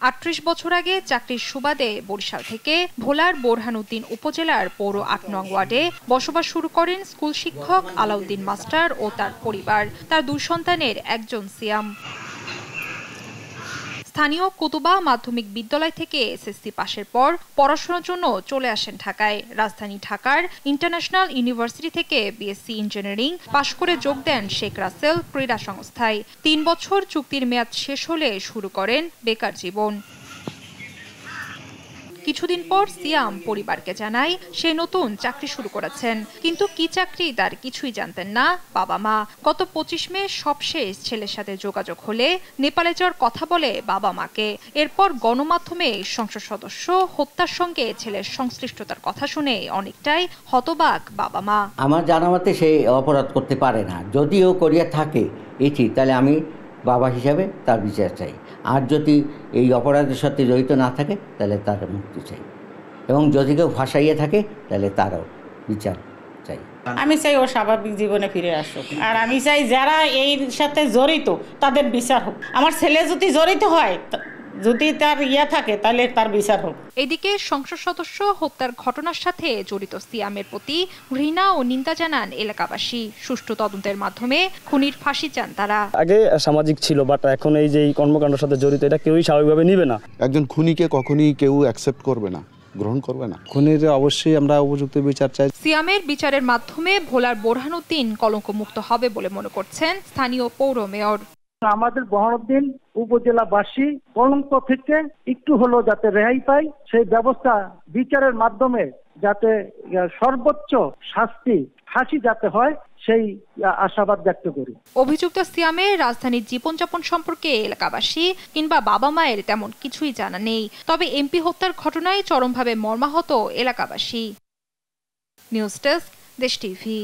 ৩৮ বছর আগে চাকরির সুবাদে বরিশাল থেকে ভোলার বোরহানউদ্দিন উপজেলার পৌর ৮ নং ওয়ার্ডে বসবাস শুরু করেন স্কুল শিক্ষক আলাউদ্দিন মাস্টার ও তার পরিবার। তার 2 সন্তানের একজন সিয়াম। স্থানীয় কুতুবা মাধ্যমিক বিদ্যালয় থেকে এসএসসি পাশের পর পড়াশোনার জন্য চলে আসেন ঢাকায়। রাজধানী ঢাকার ইন্টারন্যাশনাল ইউনিভার্সিটি থেকে বিএসসি ইঞ্জিনিয়ারিং পাশ করে যোগ দেন শেখ রাসেল ক্রীড়া সংস্থায়। ৩ বছর চুক্তির মেয়াদ শেষ হলে শুরু করেন বেকার জীবন। কিছুদিন পর সিয়াম পরিবারকে জানায় সে নতুন চাকরি শুরু করেছেন, কিন্তু কি চাকরি তার কিছুই জানতেন না বাবা মা। গত 25 মে সবশেষ ছেলের সাথে যোগাযোগ হলে নেপালে যাওয়ার কথা বলে বাবা মাকে। এরপর গণমাধ্যমে সংসদ সদস্য হত্যার সঙ্গে ছেলের সংশ্লিষ্টতার কথা শুনে অনেকটাই হতবাক বাবা মা। আমার জানা মতে সে অপরাধ করতে পারে না, যদিও করিয়া থাকে এটি, তাহলে আমি বাবা হিসাবে তার বিচার চাই। আর যদি এই অপরাধের সাথে জড়িত না থাকে তাহলে তার মুক্তি চাই, এবং যদি কেউ ফাঁসাইয়ে থাকে তাহলে তারও বিচার চাই। আমি চাই ও স্বাভাবিক জীবনে ফিরে আসুক, আর আমি চাই যারা এই সাথে জড়িত তাদের বিচার হোক। আমার ছেলে যদি জড়িত হয়, যদি তার থাকে, তাহলে তার বিচার হোক। এদিকে সংসদ সদস্য হত্যার ঘটনার সাথে জড়িত সিয়ামের প্রতি ঘৃণা ও নিন্দা জানান এলাকাবাসী। সুষ্ঠু তদন্তের মাধ্যমে খুনির ফাঁসি চান তারা। আগে সামাজিক ছিল, বাট এখন এই যে কর্মকাণ্ডের সাথে জড়িত, এটা কেউই স্বাভাবিকভাবে নিবে না। একজন খুনিকে কখনই কেউ অ্যাকসেপ্ট করবে না, গ্রহণ করবে না। খুনির অবশ্যই আমরা উপযুক্ত বিচার চাই। সিয়ামের বিচারের মাধ্যমে ভোলার বোরহানউদ্দিন কলঙ্কমুক্ত হবে বলে মনে করছেন স্থানীয় পৌর মেয়র। আমাদের বোরহানউদ্দিন উপজেলাবাসী কলঙ্ক থেকে একটু হলেও যাতে রেহাই পায়, সেই ব্যবস্থা বিচারের মাধ্যমে যাতে সর্বোচ্চ শাস্তি ফাঁসি যাতে হয়, সেই আশাবাদ ব্যক্ত করি। অভিযুক্ত সিয়ামের রাজধানীর জীবনযাপন সম্পর্কে এলাকাবাসী কিংবা বাবা মায়ের তেমন কিছুই জানা নেই। তবে এমপি হত্যার ঘটনায় চরমভাবে মর্মাহত এলাকাবাসী। নিউজ ডেস্ক, দেশ টিভি।